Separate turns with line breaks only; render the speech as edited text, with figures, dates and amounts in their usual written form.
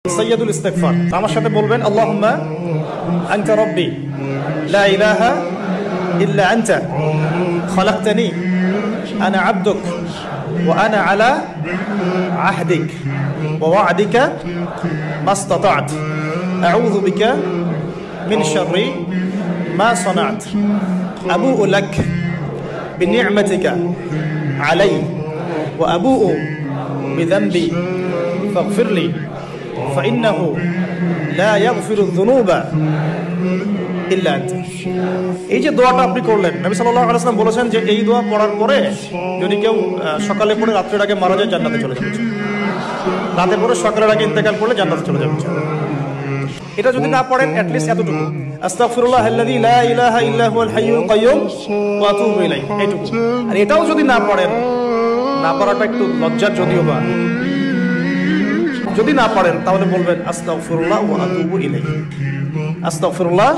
سيد الاستغفار আমার সাথে বলবেন আল্লাহুম্মা আনতা রাব্বি লা ইলাহা ইল্লা আনতা খলাকতানি আনা আবদুক ওয়া আনা আলা আহদিক ওয়া ওয়া'দিকা মাসতাতা'ত আউযু বিকা মিন শাররি মা সানা'ত আবু'ু লাক বিনি'মাতিকা আলাইয়া ওয়া আবু'ু বিযানবি ফাগফির লি فإنه لا يغفر الذنوب إلا أنت। এই যে দোয়াটা আপনি করলেন, নবী সাল্লাল্লাহু আলাইহি ওয়াসাল্লাম বলেছেন যে এই দোয়া পড়ার পরে যদি কেউ সকালে পড়ে রাতের আগে মারা যায় জান্নাতে চলে যাবে, রাতে পড়ে সকালের আগে ইন্তেকাল করলে জান্নাতে চলে যাবে। এটা যদি না পড়েন অ্যাট লিস্ট এতটুকু আস্তাগফিরুল্লাহ আল্লাযী লা ইলাহা ইল্লা হুয়াল হাইয়ুল কাইয়্যুম ওয়া আতুবু ইলাইহি, এইটুকু। আর এটাও যদি না পড়েন, না পড়াটা একটু লজ্জার যদিও বা, যদি না পারেন তাহলে বলবেন আস্তাগফিরুল্লাহ ওয়া আতুবু ইলাইহি। আস্তাগফিরুল্লাহ